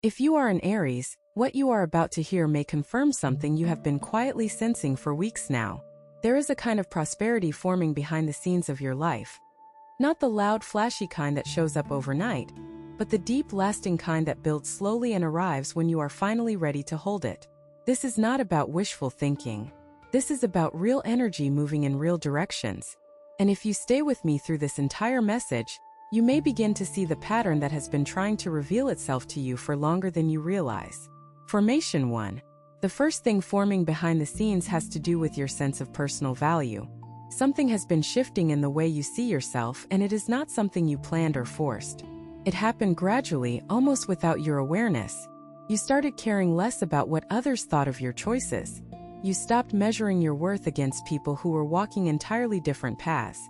If you are an Aries, what you are about to hear may confirm something you have been quietly sensing for weeks now. There is a kind of prosperity forming behind the scenes of your life. Not the loud, flashy kind that shows up overnight, but the deep, lasting kind that builds slowly and arrives when you are finally ready to hold it. This is not about wishful thinking. This is about real energy moving in real directions. And if you stay with me through this entire message, you may begin to see the pattern that has been trying to reveal itself to you for longer than you realize. Formation 1. The first thing forming behind the scenes has to do with your sense of personal value. Something has been shifting in the way you see yourself, and it is not something you planned or forced. It happened gradually, almost without your awareness. You started caring less about what others thought of your choices. You stopped measuring your worth against people who were walking entirely different paths.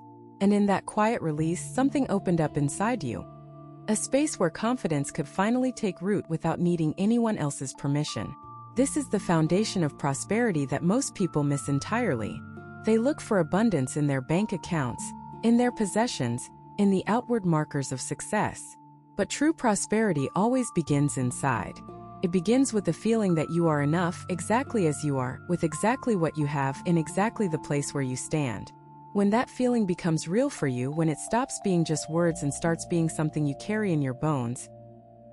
And in that quiet release, something opened up inside you. A space where confidence could finally take root without needing anyone else's permission. This is the foundation of prosperity that most people miss entirely. They look for abundance in their bank accounts, in their possessions, in the outward markers of success. But true prosperity always begins inside. It begins with the feeling that you are enough exactly as you are, with exactly what you have, in exactly the place where you stand. When that feeling becomes real for you, when it stops being just words and starts being something you carry in your bones,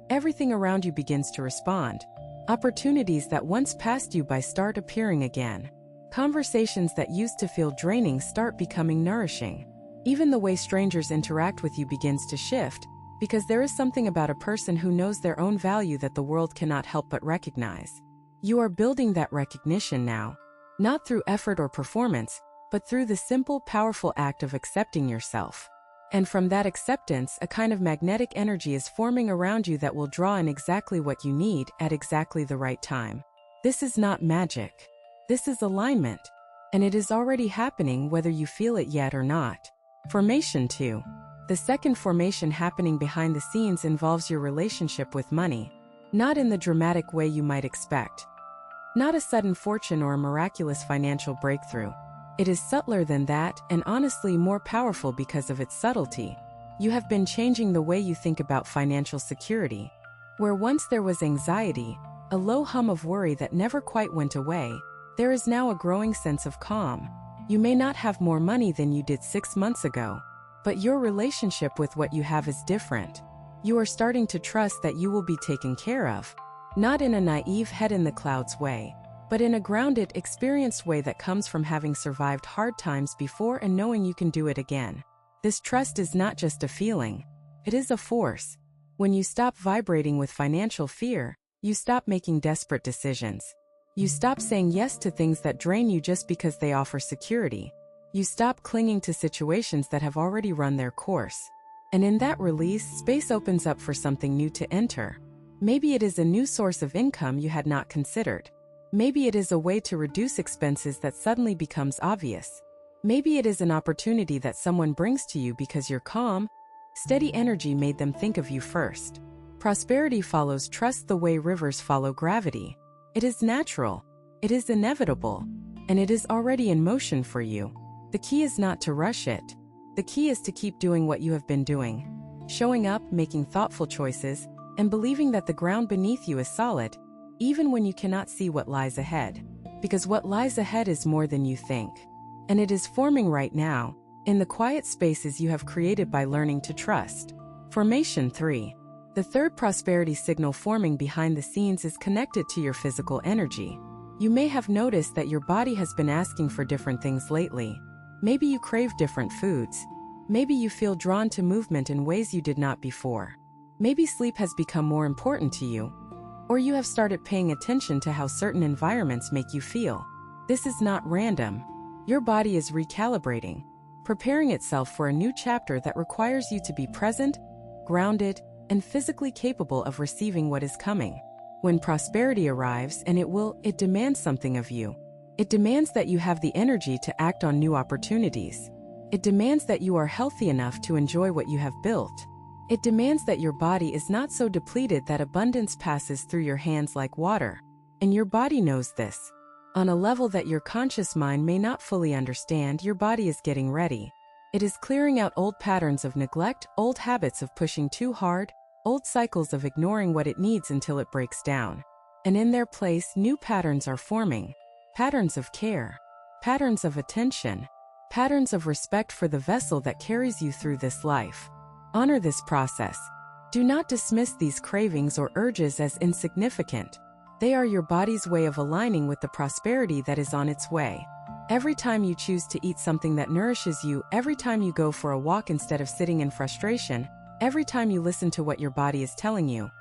everything around you begins to respond. Opportunities that once passed you by start appearing again. Conversations that used to feel draining start becoming nourishing. Even the way strangers interact with you begins to shift, because there is something about a person who knows their own value that the world cannot help but recognize. You are building that recognition now, not through effort or performance, but through the simple, powerful act of accepting yourself. And from that acceptance, a kind of magnetic energy is forming around you that will draw in exactly what you need at exactly the right time. This is not magic. This is alignment. And it is already happening whether you feel it yet or not. Formation 2. The second formation happening behind the scenes involves your relationship with money. Not in the dramatic way you might expect. Not a sudden fortune or a miraculous financial breakthrough. It is subtler than that, and honestly more powerful because of its subtlety. You have been changing the way you think about financial security. Where once there was anxiety, a low hum of worry that never quite went away, there is now a growing sense of calm. You may not have more money than you did 6 months ago, but your relationship with what you have is different. You are starting to trust that you will be taken care of, not in a naive head-in-the-clouds way, but in a grounded, experienced way that comes from having survived hard times before and knowing you can do it again. This trust is not just a feeling. It is a force. When you stop vibrating with financial fear, you stop making desperate decisions. You stop saying yes to things that drain you just because they offer security. You stop clinging to situations that have already run their course. And in that release, space opens up for something new to enter. Maybe it is a new source of income you had not considered. Maybe it is a way to reduce expenses that suddenly becomes obvious. Maybe it is an opportunity that someone brings to you because your calm, steady energy made them think of you first. Prosperity follows trust the way rivers follow gravity. It is natural, it is inevitable, and it is already in motion for you. The key is not to rush it. The key is to keep doing what you have been doing. Showing up, making thoughtful choices, and believing that the ground beneath you is solid, even when you cannot see what lies ahead. Because what lies ahead is more than you think. And it is forming right now, in the quiet spaces you have created by learning to trust. Formation 3. The third prosperity signal forming behind the scenes is connected to your physical energy. You may have noticed that your body has been asking for different things lately. Maybe you crave different foods. Maybe you feel drawn to movement in ways you did not before. Maybe sleep has become more important to you. Or you have started paying attention to how certain environments make you feel. This is not random. Your body is recalibrating, preparing itself for a new chapter that requires you to be present, grounded, and physically capable of receiving what is coming. When prosperity arrives, and it demands something of you. It demands that you have the energy to act on new opportunities. It demands that you are healthy enough to enjoy what you have built. It demands that your body is not so depleted that abundance passes through your hands like water. And your body knows this. On a level that your conscious mind may not fully understand, your body is getting ready. It is clearing out old patterns of neglect, old habits of pushing too hard, old cycles of ignoring what it needs until it breaks down. And in their place, new patterns are forming. Patterns of care, patterns of attention, patterns of respect for the vessel that carries you through this life. Honor this process. Do not dismiss these cravings or urges as insignificant. They are your body's way of aligning with the prosperity that is on its way. Every time you choose to eat something that nourishes you, every time you go for a walk instead of sitting in frustration, every time you listen to what your body is telling you,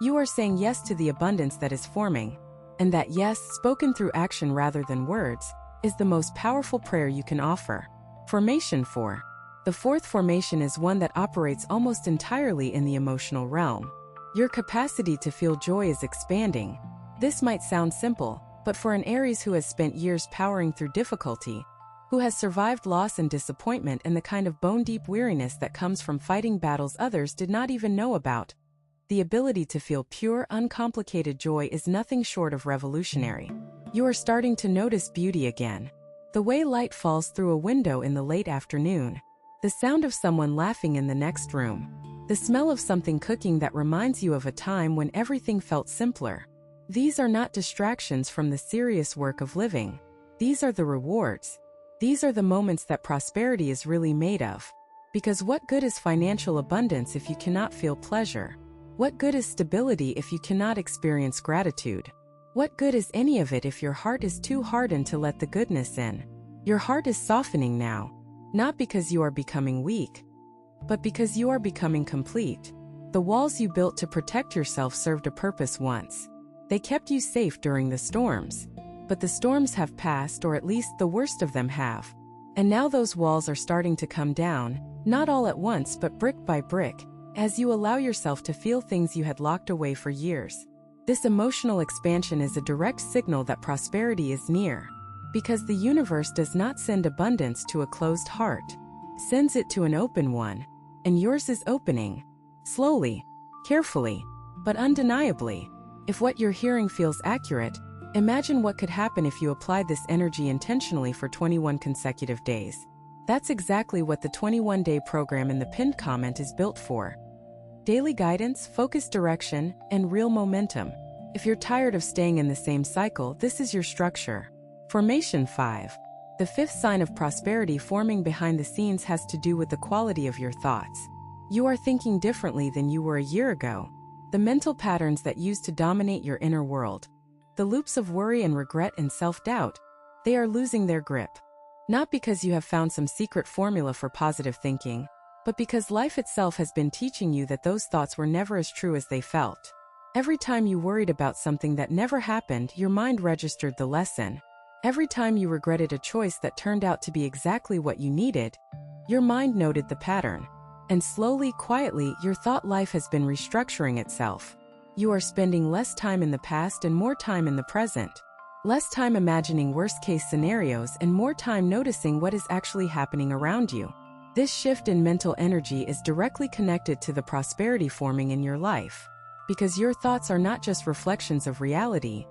you are saying yes to the abundance that is forming. And that yes, spoken through action rather than words, is the most powerful prayer you can offer. Formation 4. The fourth formation is one that operates almost entirely in the emotional realm. Your capacity to feel joy is expanding. This might sound simple, but for an Aries who has spent years powering through difficulty, who has survived loss and disappointment and the kind of bone-deep weariness that comes from fighting battles others did not even know about, the ability to feel pure, uncomplicated joy is nothing short of revolutionary. You are starting to notice beauty again. The way light falls through a window in the late afternoon, the sound of someone laughing in the next room, the smell of something cooking that reminds you of a time when everything felt simpler. These are not distractions from the serious work of living. These are the rewards. These are the moments that prosperity is really made of. Because what good is financial abundance if you cannot feel pleasure? What good is stability if you cannot experience gratitude? What good is any of it if your heart is too hardened to let the goodness in? Your heart is softening now, not because you are becoming weak, but because you are becoming complete. The walls you built to protect yourself served a purpose once. They kept you safe during the storms. But the storms have passed, or at least the worst of them have. And now those walls are starting to come down, not all at once but brick by brick, as you allow yourself to feel things you had locked away for years. This emotional expansion is a direct signal that prosperity is near. Because the universe does not send abundance to a closed heart, sends it to an open one, and yours is opening. Slowly, carefully, but undeniably. If what you're hearing feels accurate, imagine what could happen if you applied this energy intentionally for 21 consecutive days. That's exactly what the 21-day program in the pinned comment is built for. Daily guidance, focused direction, and real momentum. If you're tired of staying in the same cycle, this is your structure. Formation 5. The fifth sign of prosperity forming behind the scenes has to do with the quality of your thoughts. You are thinking differently than you were a year ago. The mental patterns that used to dominate your inner world, the loops of worry and regret and self-doubt, they are losing their grip. Not because you have found some secret formula for positive thinking, but because life itself has been teaching you that those thoughts were never as true as they felt. Every time you worried about something that never happened, your mind registered the lesson. Every time you regretted a choice that turned out to be exactly what you needed, your mind noted the pattern. And slowly, quietly, your thought life has been restructuring itself. You are spending less time in the past and more time in the present. Less time imagining worst-case scenarios and more time noticing what is actually happening around you. This shift in mental energy is directly connected to the prosperity forming in your life. Because your thoughts are not just reflections of reality,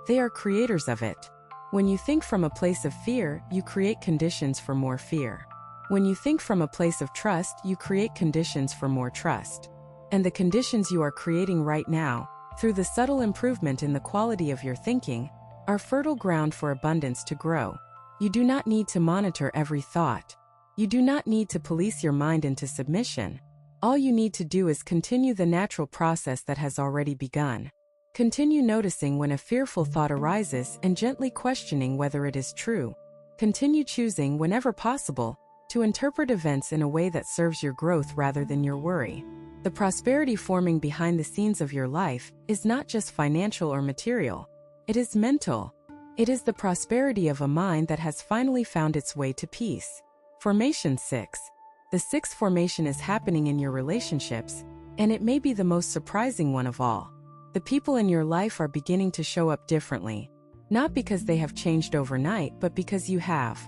they are creators of it. When you think from a place of fear, you create conditions for more fear. When you think from a place of trust, you create conditions for more trust. And the conditions you are creating right now, through the subtle improvement in the quality of your thinking, are fertile ground for abundance to grow. You do not need to monitor every thought. You do not need to police your mind into submission. All you need to do is continue the natural process that has already begun. Continue noticing when a fearful thought arises and gently questioning whether it is true. Continue choosing, whenever possible, to interpret events in a way that serves your growth rather than your worry. The prosperity forming behind the scenes of your life is not just financial or material. It is mental. It is the prosperity of a mind that has finally found its way to peace. Formation 6. The sixth formation is happening in your relationships, and it may be the most surprising one of all. The people in your life are beginning to show up differently, not because they have changed overnight, but because you have.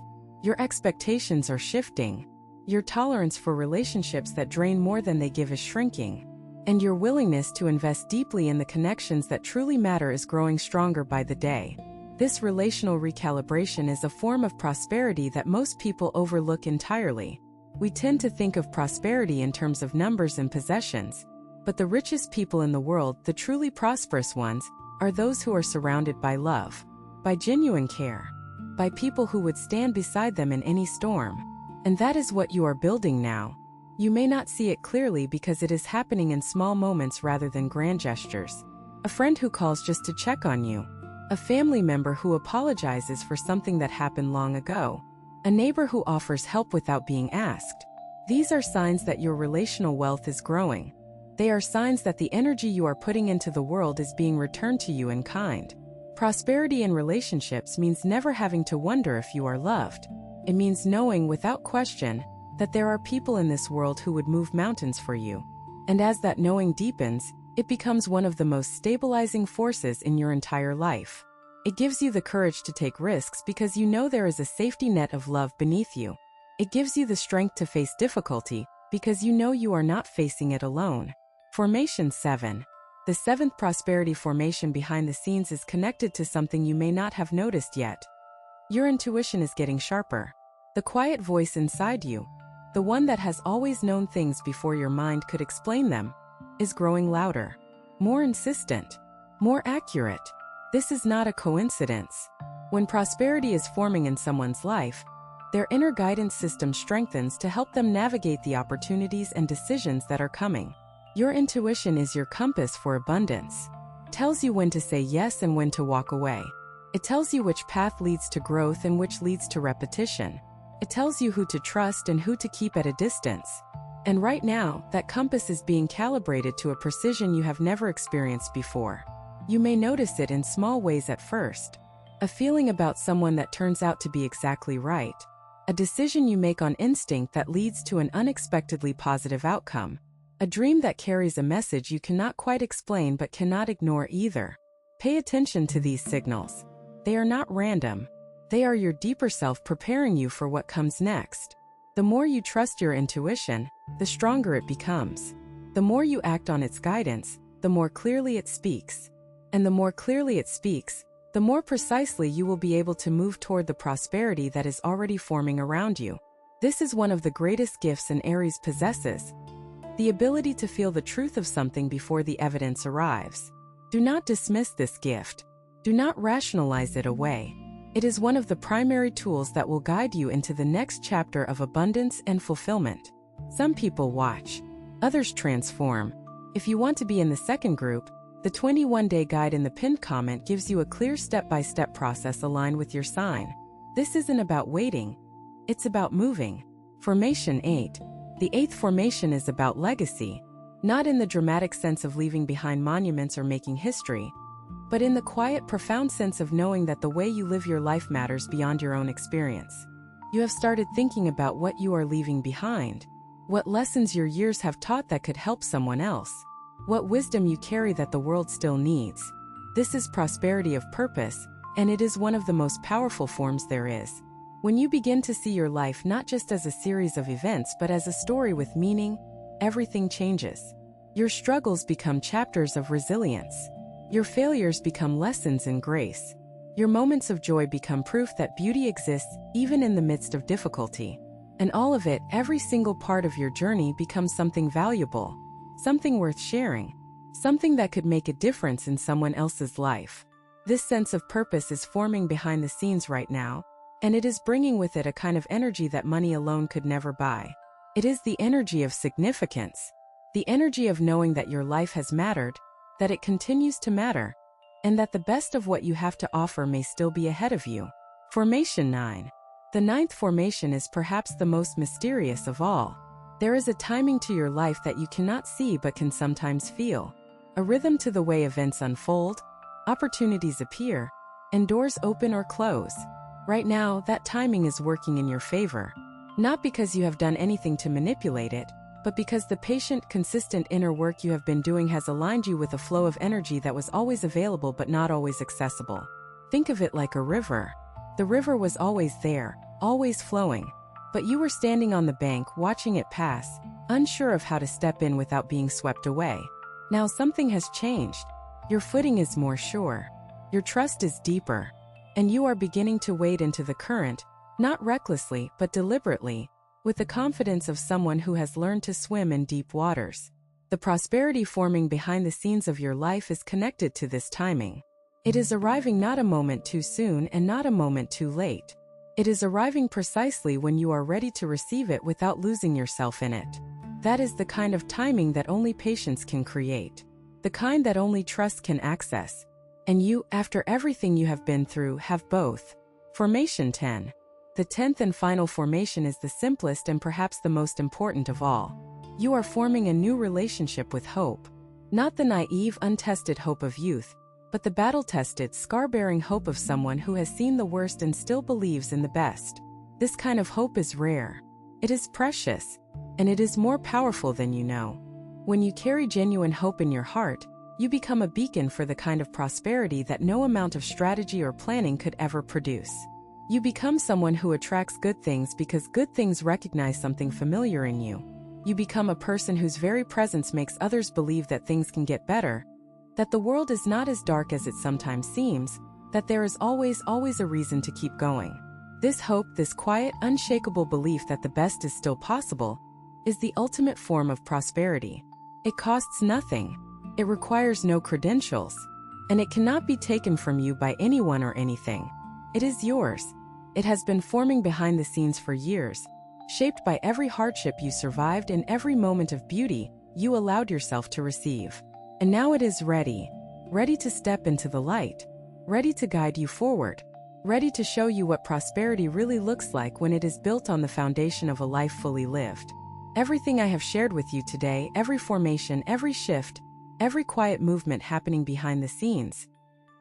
Your expectations are shifting. Your tolerance for relationships that drain more than they give is shrinking. And your willingness to invest deeply in the connections that truly matter is growing stronger by the day. This relational recalibration is a form of prosperity that most people overlook entirely. We tend to think of prosperity in terms of numbers and possessions, But the richest people in the world, the truly prosperous ones, are those who are surrounded by love, by genuine care, by people who would stand beside them in any storm. And that is what you are building now. You may not see it clearly because it is happening in small moments rather than grand gestures. A friend who calls just to check on you. A family member who apologizes for something that happened long ago. A neighbor who offers help without being asked. These are signs that your relational wealth is growing. They are signs that the energy you are putting into the world is being returned to you in kind. Prosperity in relationships means never having to wonder if you are loved. It means knowing without question that there are people in this world who would move mountains for you. And as that knowing deepens, it becomes one of the most stabilizing forces in your entire life. It gives you the courage to take risks because you know there is a safety net of love beneath you. It gives you the strength to face difficulty because you know you are not facing it alone. Formation 7. The seventh prosperity formation behind the scenes is connected to something you may not have noticed yet. Your intuition is getting sharper. The quiet voice inside you, the one that has always known things before your mind could explain them, is growing louder, more insistent, more accurate. This is not a coincidence. When prosperity is forming in someone's life, their inner guidance system strengthens to help them navigate the opportunities and decisions that are coming. Your intuition is your compass for abundance. It tells you when to say yes and when to walk away. It tells you which path leads to growth and which leads to repetition. It tells you who to trust and who to keep at a distance. And right now, that compass is being calibrated to a precision you have never experienced before. You may notice it in small ways at first. A feeling about someone that turns out to be exactly right. A decision you make on instinct that leads to an unexpectedly positive outcome. A dream that carries a message you cannot quite explain but cannot ignore either. Pay attention to these signals. They are not random. They are your deeper self preparing you for what comes next. The more you trust your intuition, the stronger it becomes. The more you act on its guidance, the more clearly it speaks. And the more clearly it speaks, the more precisely you will be able to move toward the prosperity that is already forming around you. This is one of the greatest gifts an Aries possesses. The ability to feel the truth of something before the evidence arrives. Do not dismiss this gift. Do not rationalize it away. It is one of the primary tools that will guide you into the next chapter of abundance and fulfillment. Some people watch, others transform. If you want to be in the second group, the 21-day guide in the pinned comment gives you a clear step-by-step process aligned with your sign. This isn't about waiting, it's about moving. Formation 8. The 8th formation is about legacy, not in the dramatic sense of leaving behind monuments or making history, but in the quiet, profound sense of knowing that the way you live your life matters beyond your own experience. You have started thinking about what you are leaving behind, what lessons your years have taught that could help someone else, what wisdom you carry that the world still needs. This is prosperity of purpose, and it is one of the most powerful forms there is. When you begin to see your life not just as a series of events but as a story with meaning, everything changes. Your struggles become chapters of resilience. Your failures become lessons in grace. Your moments of joy become proof that beauty exists even in the midst of difficulty. And all of it, every single part of your journey, becomes something valuable, something worth sharing, something that could make a difference in someone else's life. This sense of purpose is forming behind the scenes right now, and it is bringing with it a kind of energy that money alone could never buy. It is the energy of significance, the energy of knowing that your life has mattered, that it continues to matter, and that the best of what you have to offer may still be ahead of you. Formation 9. The 9th formation is perhaps the most mysterious of all. There is a timing to your life that you cannot see but can sometimes feel. A rhythm to the way events unfold, opportunities appear, and doors open or close. Right now, that timing is working in your favor. Not because you have done anything to manipulate it, but because the patient, consistent inner work you have been doing has aligned you with a flow of energy that was always available but not always accessible. Think of it like a river. The river was always there, always flowing, but you were standing on the bank watching it pass, unsure of how to step in without being swept away. Now something has changed. Your footing is more sure. Your trust is deeper. And you are beginning to wade into the current, not recklessly but deliberately, with the confidence of someone who has learned to swim in deep waters. The prosperity forming behind the scenes of your life is connected to this timing. It is arriving not a moment too soon and not a moment too late. It is arriving precisely when you are ready to receive it without losing yourself in it. That is the kind of timing that only patience can create. The kind that only trust can access. And you, after everything you have been through, have both. Formation 10. The 10th and final formation is the simplest and perhaps the most important of all. You are forming a new relationship with hope. Not the naive, untested hope of youth, but the battle-tested, scar-bearing hope of someone who has seen the worst and still believes in the best. This kind of hope is rare. It is precious, and it is more powerful than you know. When you carry genuine hope in your heart, you become a beacon for the kind of prosperity that no amount of strategy or planning could ever produce. You become someone who attracts good things because good things recognize something familiar in you. You become a person whose very presence makes others believe that things can get better, that the world is not as dark as it sometimes seems, that there is always a reason to keep going. This hope, this quiet, unshakable belief that the best is still possible, is the ultimate form of prosperity. It costs nothing. It requires no credentials, and it cannot be taken from you by anyone or anything. It is yours. It has been forming behind the scenes for years, shaped by every hardship you survived and every moment of beauty you allowed yourself to receive. And now it is ready to step into the light, ready to guide you forward, ready to show you what prosperity really looks like when it is built on the foundation of a life fully lived. Everything I have shared with you today, every formation, every shift, every quiet movement happening behind the scenes,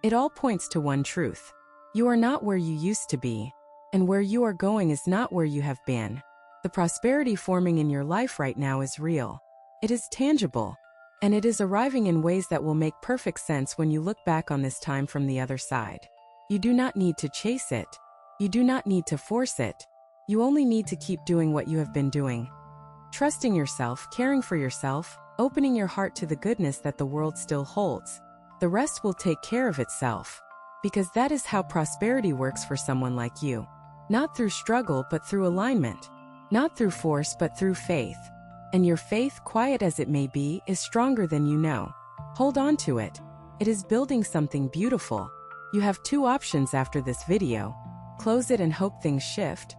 it all points to one truth. You are not where you used to be, and where you are going is not where you have been. The prosperity forming in your life right now is real. It is tangible, and it is arriving in ways that will make perfect sense when you look back on this time from the other side. You do not need to chase it. You do not need to force it. You only need to keep doing what you have been doing. Trusting yourself, caring for yourself, opening your heart to the goodness that the world still holds. The rest will take care of itself. Because that is how prosperity works for someone like you. Not through struggle, but through alignment. Not through force, but through faith. And your faith, quiet as it may be, is stronger than you know. Hold on to it. It is building something beautiful. You have two options after this video. Close it and hope things shift.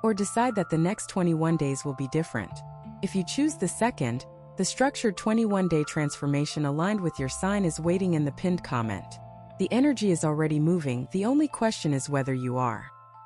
Or decide that the next 21 days will be different. If you choose the second, the structured 21-day transformation aligned with your sign is waiting in the pinned comment. The energy is already moving, the only question is whether you are.